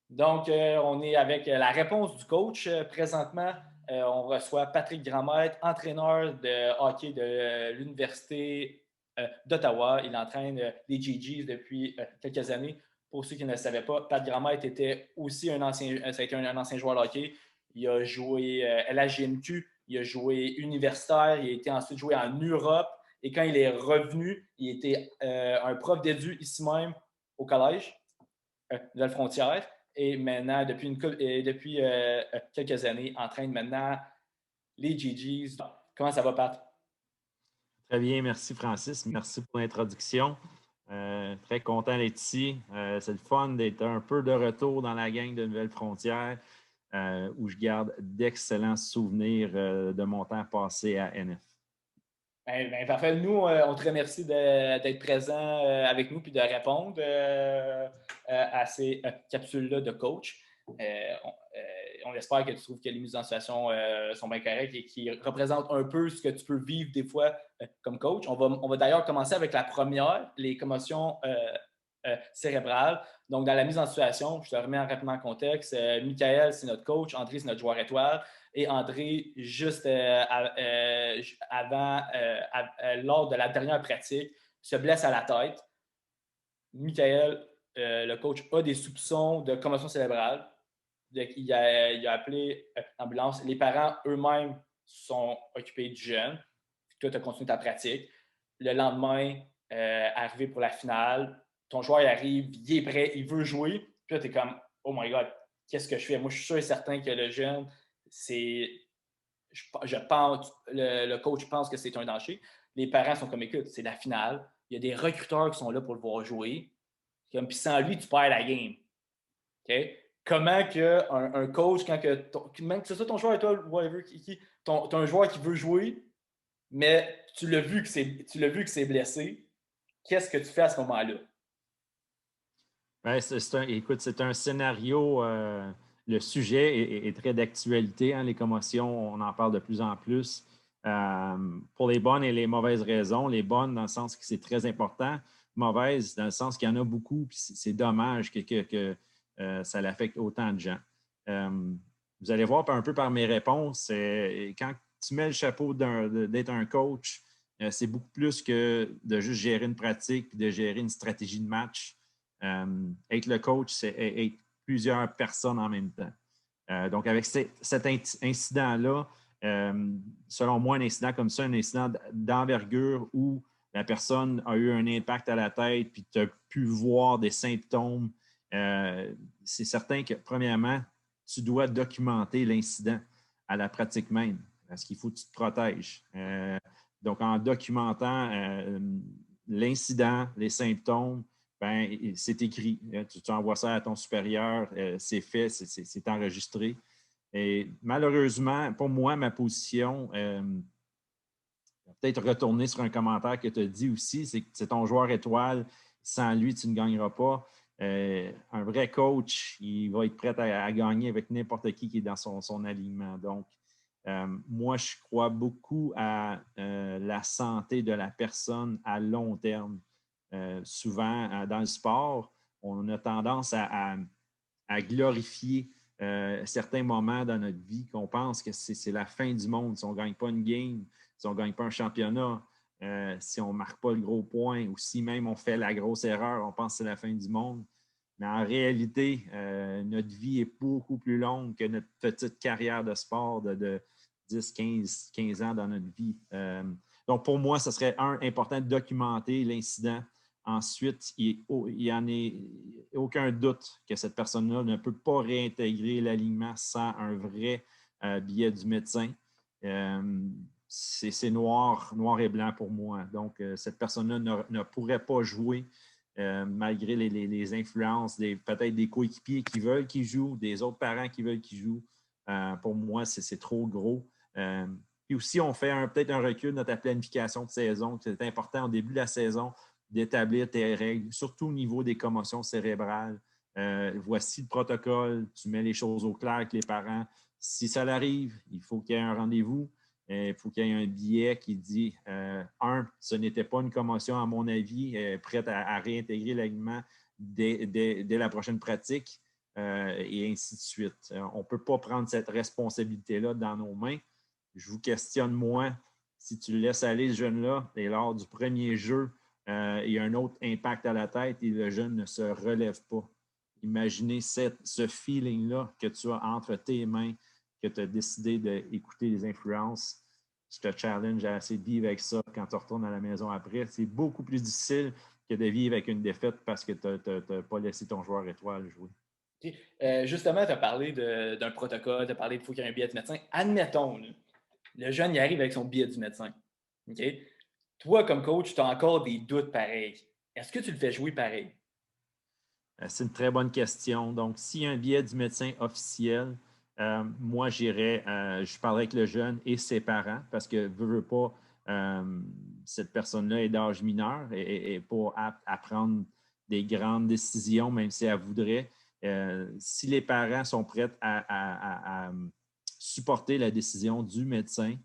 Donc, on est avec la réponse du coach. Présentement, on reçoit Patrick Grandmaître, entraîneur de hockey de l'Université d'Ottawa. Il entraîne les GGs depuis quelques années. Pour ceux qui ne le savaient pas, Pat Grandmaître était aussi ça a été un ancien joueur de hockey. Il a joué à la GMQ, il a joué universitaire, il a été ensuite joué en Europe. Et quand il est revenu, il était un prof d'édu ici même au collège de la frontière. Et maintenant, depuis quelques années, entraîne maintenant les GGs. Comment ça va, Pat? Très bien, merci Francis. Merci pour l'introduction. Très content d'être ici. C'est le fun d'être un peu de retour dans la gang de Nouvelles Frontières où je garde d'excellents souvenirs de mon temps passé à NF. Parfait. Nous, on te remercie d'être présent avec nous et de répondre à ces capsules-là de coach. On espère que tu trouves que les mises en situation sont bien correctes et qui représentent un peu ce que tu peux vivre des fois comme coach. On va d'ailleurs commencer avec la première, les commotions cérébrale. Donc, dans la mise en situation, je te remets rapidement en contexte. Michael, c'est notre coach. André, c'est notre joueur étoile. Et André, juste lors de la dernière pratique, se blesse à la tête. Michael, le coach, a des soupçons de commotion cérébrale. Il a appelé l'ambulance. Les parents eux-mêmes sont occupés du jeune. Toi, tu as continué ta pratique. Le lendemain, arrivé pour la finale, ton joueur il arrive, il est prêt, il veut jouer. Puis là, tu es comme, oh my God, qu'est-ce que je fais? Moi, je suis sûr et certain que le jeune, c'est. Je pense, le coach pense que c'est un danger. Les parents sont comme, écoute, c'est la finale. Il y a des recruteurs qui sont là pour le voir jouer. Puis sans lui, tu perds la game. OK? Comment que un coach, même que ce soit ton joueur et toi, whatever, t'as un joueur qui veut jouer, mais tu l'as vu que c'est blessé, qu'est-ce que tu fais à ce moment-là? Ouais, écoute, c'est un scénario, le sujet est très d'actualité, hein, les commotions, on en parle de plus en plus. Pour les bonnes et les mauvaises raisons. Les bonnes dans le sens que c'est très important, mauvaises dans le sens qu'il y en a beaucoup, puis c'est dommage que ça l'affecte autant de gens. Euh, Vous allez voir un peu par mes réponses, quand tu mets le chapeau d'être un coach, c'est beaucoup plus que de juste gérer une pratique, puis de gérer une stratégie de match. Être le coach, c'est être plusieurs personnes en même temps. Donc, avec cet incident-là, selon moi, un incident comme ça, un incident d'envergure où la personne a eu un impact à la tête, puis tu as pu voir des symptômes, c'est certain que, premièrement, tu dois documenter l'incident à la pratique même, parce qu'il faut que tu te protèges. Donc, en documentant l'incident, les symptômes, ben, c'est écrit. Tu envoies ça à ton supérieur, c'est fait, c'est enregistré. Et malheureusement, pour moi, ma position, peut-être retourner sur un commentaire que tu as dit aussi, c'est que c'est ton joueur étoile. Sans lui, tu ne gagneras pas. Un vrai coach, il va être prêt à gagner avec n'importe qui est dans son alignement. Donc, moi, je crois beaucoup à la santé de la personne à long terme. Souvent, dans le sport, on a tendance à glorifier certains moments dans notre vie qu'on pense que c'est la fin du monde. Si on ne gagne pas une game, si on ne gagne pas un championnat, si on ne marque pas le gros point ou si même on fait la grosse erreur, on pense que c'est la fin du monde. Mais en réalité, notre vie est beaucoup plus longue que notre petite carrière de sport de 10, 15 ans dans notre vie. Donc, pour moi, ce serait, important de documenter l'incident. Ensuite, il n'y en a aucun doute que cette personne-là ne peut pas réintégrer l'alignement sans un vrai billet du médecin. C'est noir, noir et blanc pour moi. Donc, cette personne-là ne pourrait pas jouer malgré les influences, peut-être des coéquipiers qui veulent qu'il joue, des autres parents qui veulent qu'il joue. Pour moi, c'est trop gros. Puis aussi, on fait peut-être un recul de notre planification de saison. C'est important au début de la saison d'établir tes règles, surtout au niveau des commotions cérébrales. Voici le protocole, tu mets les choses au clair avec les parents. Si ça arrive, il faut qu'il y ait un rendez-vous. Il faut qu'il y ait un billet qui dit ce n'était pas une commotion, à mon avis, prête à réintégrer l'alignement dès la prochaine pratique. et ainsi de suite. On ne peut pas prendre cette responsabilité-là dans nos mains. Je vous questionne, moi, si tu le laisses aller, ce jeune-là, et lors du premier jeu, il y a un autre impact à la tête et le jeune ne se relève pas. Imaginez ce feeling-là que tu as entre tes mains, que tu as décidé d'écouter les influences. Je te challenge à essayer de vivre avec ça quand tu retournes à la maison après. C'est beaucoup plus difficile que de vivre avec une défaite parce que tu n'as pas laissé ton joueur étoile jouer. Justement, tu as parlé d'un protocole, tu as parlé qu'il faut qu'il y ait un billet du médecin. Admettons, là, le jeune il arrive avec son billet du médecin. Okay? Toi, comme coach, tu as encore des doutes pareils. Est-ce que tu le fais jouer pareil? C'est une très bonne question. Donc, s'il y a un billet du médecin officiel, moi, je parlerai avec le jeune et ses parents parce que, veux pas, cette personne-là est d'âge mineur et pas apte à prendre des grandes décisions, même si elle voudrait. Si les parents sont prêts à supporter la décision du médecin,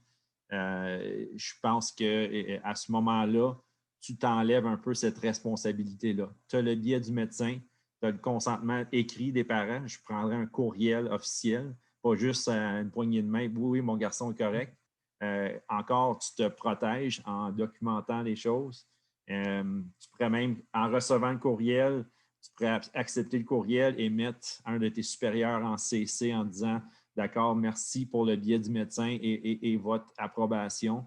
je pense qu'à ce moment-là, tu t'enlèves un peu cette responsabilité-là. Tu as le billet du médecin, tu as le consentement écrit des parents. Je prendrais un courriel officiel, pas juste une poignée de main. Oui, oui, mon garçon est correct. Encore, tu te protèges en documentant les choses. Tu pourrais même, en recevant le courriel, tu pourrais accepter le courriel et mettre un de tes supérieurs en CC en disant d'accord, merci pour le billet du médecin et votre approbation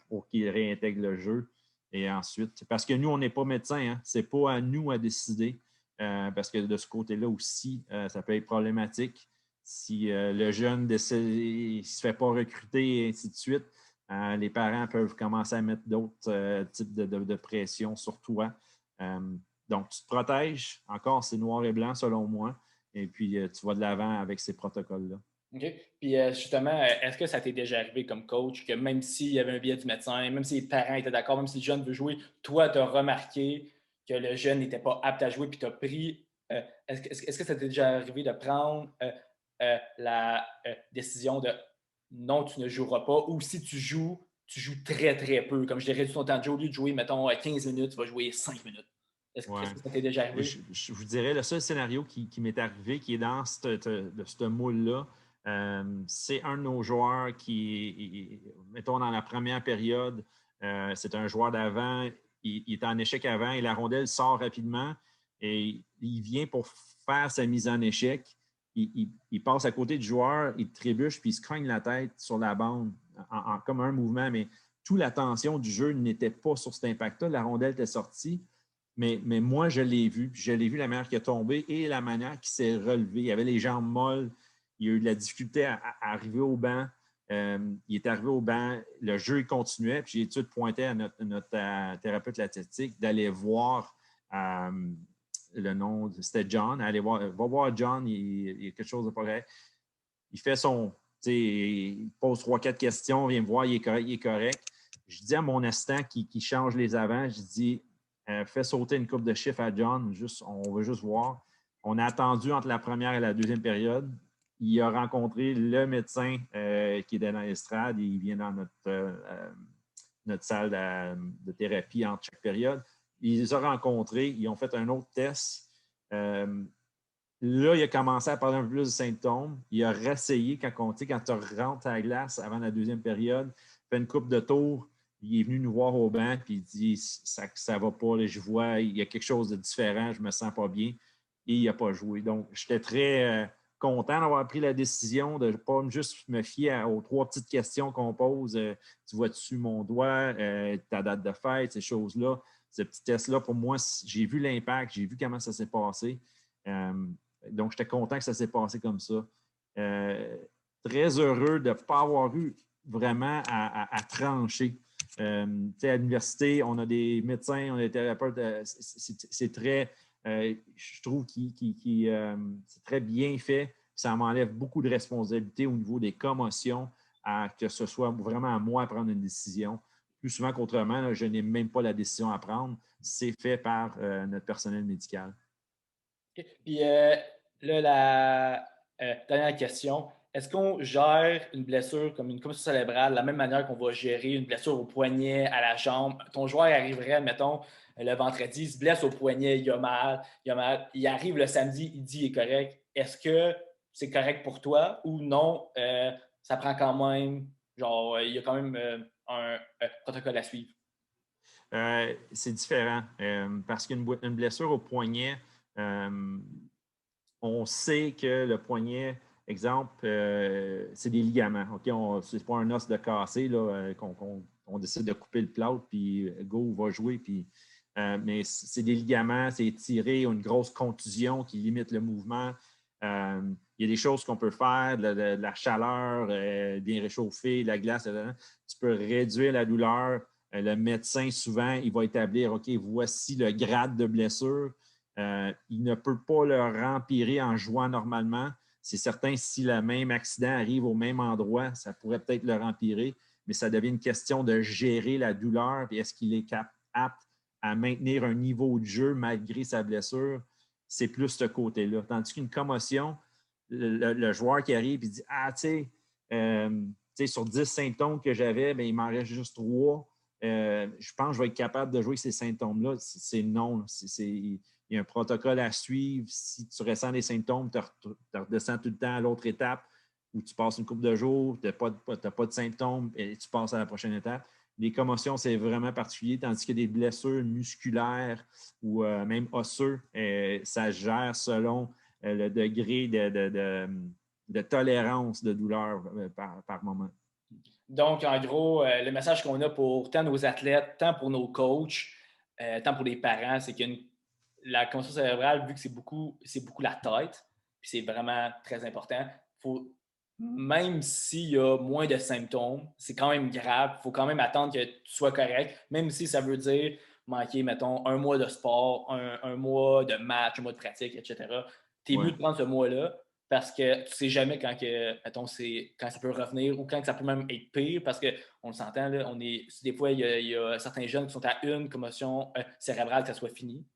pour qu'il réintègre le jeu. Et ensuite, parce que nous, on n'est pas médecin, hein, ce n'est pas à nous à décider, parce que de ce côté-là aussi, ça peut être problématique. Si le jeune ne se fait pas recruter et ainsi de suite, les parents peuvent commencer à mettre d'autres types de pression sur toi. Donc, tu te protèges. Encore, c'est noir et blanc selon moi. Et puis, tu vas de l'avant avec ces protocoles-là. OK. Puis justement, est-ce que ça t'est déjà arrivé comme coach que même s'il y avait un billet du médecin, même si les parents étaient d'accord, même si le jeune veut jouer, toi, tu as remarqué que le jeune n'était pas apte à jouer, puis tu as pris. Est-ce que ça t'est déjà arrivé de prendre la décision de non, tu ne joueras pas, ou si tu joues très, très peu. Comme je l'ai réduit ton temps de jeu, au lieu de jouer, mettons, 15 minutes, tu vas jouer 5 minutes. Ouais. Est-ce que ça t'est déjà arrivé? Je vous dirais, le seul scénario qui m'est arrivé, qui est dans ce moule-là, c'est un de nos joueurs qui, mettons, dans la première période, c'est un joueur d'avant, il est en échec avant et la rondelle sort rapidement et il vient pour faire sa mise en échec. Il passe à côté du joueur, il trébuche puis il se cogne la tête sur la bande comme un mouvement, mais toute l'attention du jeu n'était pas sur cet impact-là. La rondelle était sortie. Mais moi, je l'ai vu. Je l'ai vu la manière qu'il a tombé et la manière qu'il s'est relevé. Il avait les jambes molles. Il a eu de la difficulté à arriver au banc. Il est arrivé au banc. Le jeu, il continuait. Puis j'ai tout de pointé à notre thérapeute athlétique d'aller voir le nom. C'était John. Allez voir, va voir John. Il y a quelque chose de pas correct. Il fait il pose 3-4 questions. Viens me voir. Il est correct. Il est correct. Je dis à mon assistant qui change les avants, je dis fait sauter une coupe de chiffres à John. On veut juste voir. On a attendu entre la première et la deuxième période. Il a rencontré le médecin qui était dans l'estrade. Il vient dans notre salle de thérapie entre chaque période. Il les a rencontrés. Ils ont fait un autre test. Là, il a commencé à parler un peu plus de symptômes. Il a réessayé quand tu rentres à la glace avant la deuxième période, fait une coupe de tours. Il est venu nous voir au banc puis il dit ça ne va pas, là, je vois, il y a quelque chose de différent, je ne me sens pas bien. Et il n'a pas joué. Donc, j'étais très content d'avoir pris la décision de ne pas juste me fier aux 3 petites questions qu'on pose. Tu vois-tu mon doigt, ta date de fête, ces choses-là. Ce petit test-là, pour moi, j'ai vu l'impact, j'ai vu comment ça s'est passé. Donc, j'étais content que ça s'est passé comme ça. Très heureux de ne pas avoir eu vraiment à trancher. À l'université, on a des médecins, on a des thérapeutes. C'est très, je trouve, c'est très bien fait. Ça m'enlève beaucoup de responsabilités au niveau des commotions, que ce soit vraiment à moi à prendre une décision. Plus souvent qu'autrement, là, je n'ai même pas la décision à prendre. C'est fait par notre personnel médical. Okay. Puis là, la dernière question. est-ce qu'on gère une blessure comme une commotion cérébrale de la même manière qu'on va gérer une blessure au poignet, à la jambe? Ton joueur arriverait, mettons, le vendredi, il se blesse au poignet, il a mal, il a mal. Il arrive le samedi, il dit il est correct. Est-ce que c'est correct pour toi ou non? Ça prend quand même, genre, il y a quand même un protocole à suivre. C'est différent parce qu'une blessure au poignet, euh, on sait que le poignet, exemple, c'est des ligaments. OK? Ce n'est pas un os de cassé là, qu'on décide de couper le plâtre, puis go, va jouer. Puis, mais c'est des ligaments, c'est étiré, une grosse contusion qui limite le mouvement. Il y a des choses qu'on peut faire, de la chaleur, bien réchauffer, de la glace. Tu peux réduire la douleur. Le médecin, souvent, il va établir, OK, voici le grade de blessure. Il ne peut pas le rempirer en jouant normalement. C'est certain, si le même accident arrive au même endroit, ça pourrait peut-être le rempirer, mais ça devient une question de gérer la douleur et est-ce qu'il est apte à maintenir un niveau de jeu malgré sa blessure. C'est plus ce côté-là. Tandis qu'une commotion, le joueur qui arrive et dit ah, tu sais, sur 10 symptômes que j'avais, il m'en reste juste 3. Je pense que je vais être capable de jouer ces symptômes-là. C'est non. Il y a un protocole à suivre. Si tu ressens des symptômes, tu redescends tout le temps à l'autre étape où tu passes une couple de jours, tu n'as pas de symptômes et tu passes à la prochaine étape. Les commotions, c'est vraiment particulier, tandis que des blessures musculaires ou même osseux, ça gère selon le degré de tolérance de douleur par moment. Donc, en gros, le message qu'on a pour tant nos athlètes, tant pour nos coachs, tant pour les parents, c'est que la commotion cérébrale, vu que c'est beaucoup la tête, puis c'est vraiment très important, faut, même s'il y a moins de symptômes, c'est quand même grave. Il faut quand même attendre que tu sois correct, même si ça veut dire manquer, mettons, un mois de sport, un mois de match, un mois de pratique, etc. Tu es mieux de prendre ce mois-là parce que tu ne sais jamais quand, mettons, quand ça peut revenir ou quand ça peut même être pire parce qu'on le s'entend, là, des fois, il y a certains jeunes qui sont à une commotion cérébrale que ça soit fini.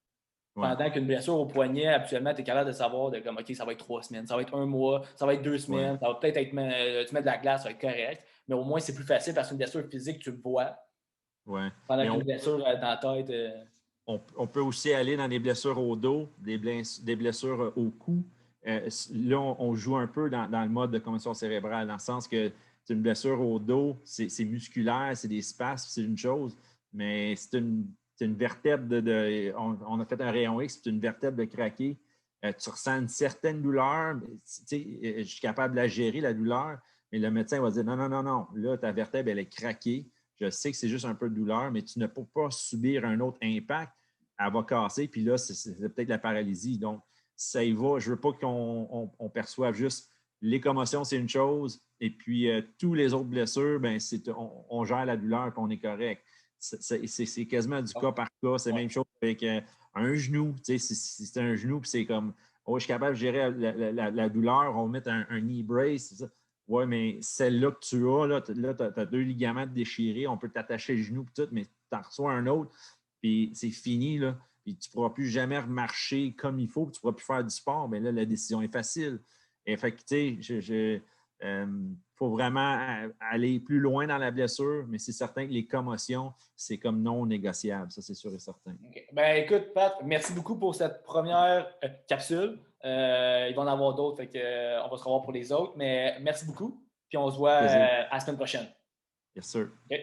Ouais. Pendant qu'une blessure au poignet, habituellement, tu es capable de savoir de comme OK, ça va être 3 semaines, ça va être un mois, ça va être 2 semaines, ça va peut-être être, tu mets de la glace, ça va être correct. Mais au moins, c'est plus facile parce qu'une blessure physique, tu le vois. Ouais. Pendant Mais qu'une blessure dans la tête. on peut aussi aller dans des blessures au dos, des blessures au cou. Là, on joue un peu dans le mode de commotion cérébrale, dans le sens que c'est une blessure au dos, c'est musculaire, c'est des spasmes, c'est une chose, mais c'est une vertèbre on a fait un rayon X, c'est une vertèbre de craquer. Tu ressens une certaine douleur, je suis capable de la gérer, la douleur, mais le médecin va dire non, non, non, non, là, ta vertèbre, elle est craquée. Je sais que c'est juste un peu de douleur, mais tu ne peux pas subir un autre impact. Elle va casser, puis là, c'est peut-être la paralysie. Donc, ça y va. Je ne veux pas qu'on perçoive juste les commotions, c'est une chose, et puis tous les autres blessures, on gère la douleur, puis on est correct. C'est quasiment du cas par cas. C'est la même chose avec un genou. Si c'est un genou, puis c'est comme, oh, je suis capable de gérer la douleur, on va mettre un knee brace. Oui, mais celle-là que tu as, là, tu as 2 ligaments déchirés, on peut t'attacher le genou et tout, mais tu en reçois un autre, puis c'est fini, là. Puis tu ne pourras plus jamais remarcher comme il faut, puis tu ne pourras plus faire du sport. Mais là, la décision est facile. Et fait que, tu sais, faut vraiment aller plus loin dans la blessure, mais c'est certain que les commotions, c'est comme non négociable. Ça, c'est sûr et certain. Okay. Ben, écoute, Pat, merci beaucoup pour cette première capsule. Il va en avoir d'autres, fait que, on va se revoir pour les autres, mais merci beaucoup. Puis on se voit Plaisir. à la semaine prochaine. Yes, sir. Okay.